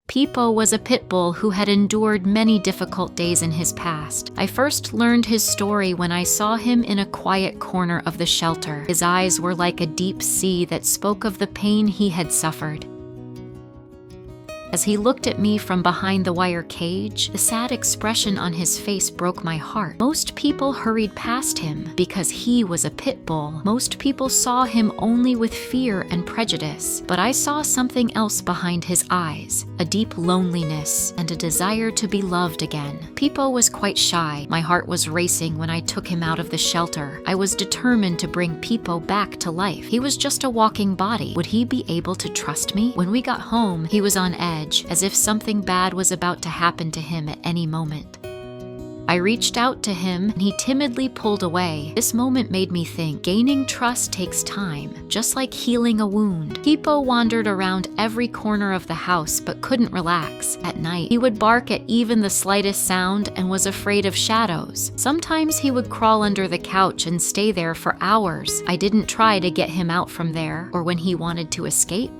Pipo was a pit bull who had endured many difficult days in his past. I first learned his story when I saw him in a quiet corner of the shelter. His eyes were like a deep sea that spoke of the pain he had suffered. As he looked at me from behind the wire cage, the sad expression on his face broke my heart. Most people hurried past him because he was a pit bull. Most people saw him only with fear and prejudice, but I saw something else behind his eyes, a deep loneliness and a desire to be loved again. Pipo was quite shy. My heart was racing when I took him out of the shelter. I was determined to bring Pipo back to life. He was just a walking body. Would he be able to trust me? When we got home, he was on edge, as if something bad was about to happen to him at any moment. I reached out to him and he timidly pulled away. This moment made me think, gaining trust takes time, just like healing a wound. Pipo wandered around every corner of the house but couldn't relax. At night, he would bark at even the slightest sound and was afraid of shadows. Sometimes he would crawl under the couch and stay there for hours. I didn't try to get him out from there or when he wanted to escape.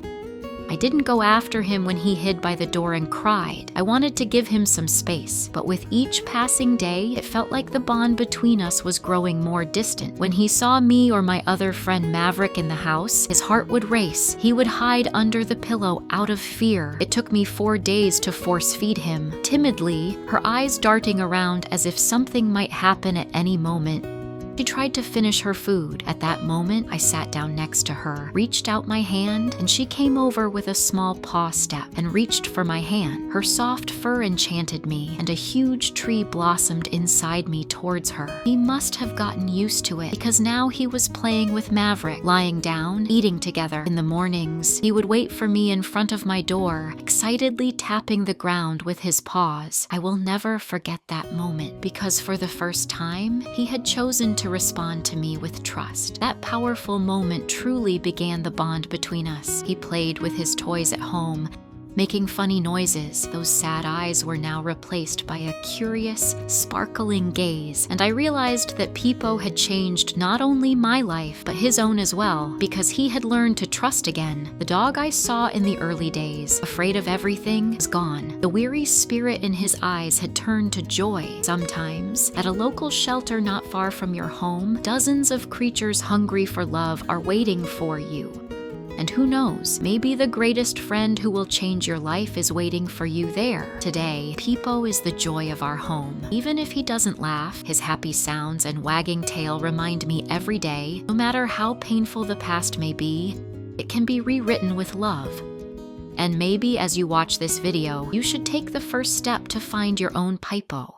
I didn't go after him when he hid by the door and cried. I wanted to give him some space, but with each passing day, it felt like the bond between us was growing more distant. When he saw me or my other friend Maverick in the house, his heart would race. He would hide under the pillow out of fear. It took me 4 days to force feed him. Timidly, her eyes darting around as if something might happen at any moment, she tried to finish her food. At that moment, I sat down next to her, reached out my hand, and she came over with a small paw step and reached for my hand. Her soft fur enchanted me, and a huge tree blossomed inside me towards her. He must have gotten used to it, because now he was playing with Maverick, lying down, eating together. In the mornings, he would wait for me in front of my door, excitedly tapping the ground with his paws. I will never forget that moment, because for the first time, he had chosen to respond to me with trust. That powerful moment truly began the bond between us. He played with his toys at home, making funny noises. Those sad eyes were now replaced by a curious, sparkling gaze, and I realized that Pipo had changed not only my life, but his own as well, because he had learned to trust again. The dog I saw in the early days, afraid of everything, was gone. The weary spirit in his eyes had turned to joy. Sometimes, at a local shelter not far from your home, dozens of creatures hungry for love are waiting for you. And who knows, maybe the greatest friend who will change your life is waiting for you there. Today, Pipo is the joy of our home. Even if he doesn't laugh, his happy sounds and wagging tail remind me every day, no matter how painful the past may be, it can be rewritten with love. And maybe as you watch this video, you should take the first step to find your own Pipo.